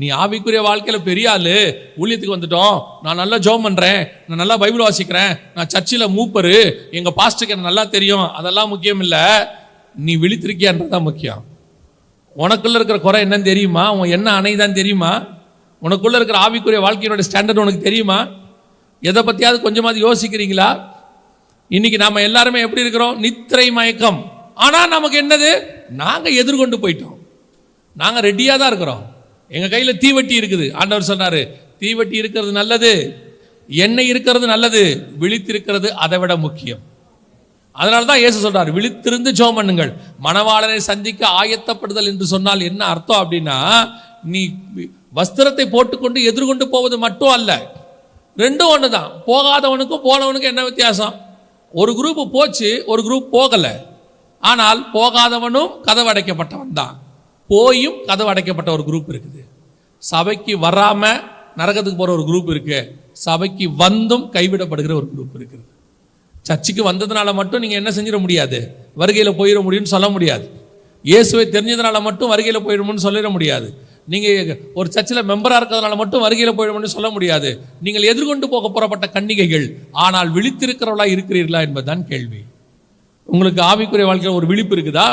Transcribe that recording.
நீ ஆவிக்குரிய வாழ்க்கையில பெரிய ஆளு, ஊழியத்துக்கு வந்துட்டோம், நான் நல்லா ஜெபம் பண்றேன், நான் நல்லா பைபிள் வாசிக்கிறேன், நான் சர்ச்சில் மூப்பரு, எங்க பாஸ்டருக்கு எனக்கு நல்லா தெரியும், அதெல்லாம் முக்கியம் இல்லை. நீ விழித்திருக்கியான்றதான் முக்கியம். உனக்குள்ள இருக்கிற குறை என்னன்னு தெரியுமா? உன் என்ன அணைதான் தெரியுமா? உனக்குள்ள இருக்கிற ஆவிக்குரிய வாழ்க்கையோட ஸ்டாண்டர்ட் உனக்கு தெரியுமா? எதை பத்தியாவது கொஞ்சமாவது யோசிக்கிறீங்களா? இன்னைக்கு நாம எல்லாருமே எப்படி இருக்கிறோம்? நித்திரை மயக்கம். ஆனா நமக்கு என்னது? நாங்க எதிர்கொண்டு போயிட்டோம். நாங்க ரெடியா தான் இருக்கிறோம். எங்க கையில தீவட்டி இருக்குது. ஆண்டவர் சொன்னாரு, தீவட்டி இருக்கிறது நல்லது, எண்ணெய் இருக்கிறது நல்லது, விழித்திருக்கிறது அதை விட முக்கியம். அதனால்தான் இயேசு சொல்றாரு, விழித்திருந்து ஜெபம் பண்ணுங்கள். மணவாளனை சந்திக்க ஆயத்தப்படுதல் என்று சொன்னால் என்ன அர்த்தம் அப்படின்னா, நீ வஸ்திரத்தை போட்டுக்கொண்டு எதிர்கொண்டு போவது மட்டும் அல்ல, ரெண்டும் ஒண்ணுதான். போகாதவனுக்கும் போனவனுக்கும் என்ன வித்தியாசம்? ஒரு குரூப் போச்சு, ஒரு குரூப் போகல. ஆனால் போகாதவனும் கதவு அடைக்கப்பட்டவன் தான், போயும் கதவு அடைக்கப்பட்ட ஒரு குரூப் இருக்குது. சபைக்கு வராம நரகத்துக்கு போற ஒரு குரூப் இருக்கு, சபைக்கு வந்தும் கைவிடப்படுகிற ஒரு குரூப் இருக்குது. சர்ச்சுக்கு வந்ததுனால மட்டும் நீங்க என்ன செஞ்சிட முடியாது? வருகையில போயிட முடியும்னு சொல்ல முடியாது. இயேசுவை தெரிஞ்சதுனால மட்டும் வருகையில போயிடும்னு சொல்லிட முடியாது. நீங்க ஒரு சர்ச்சில் மெம்பரா இருக்கிறதுனால மட்டும் வருகையில போயிடும்னு சொல்ல முடியாது. நீங்கள் எதிர்கொண்டு போக புறப்பட்ட கன்னிகைகள், ஆனால் விழித்திருக்கிறவளா இருக்கிறீர்களா என்பதுதான் கேள்வி. உங்களுக்கு ஆவிக்குரிய வாழ்க்கையில் ஒரு விழிப்பு இருக்குதா?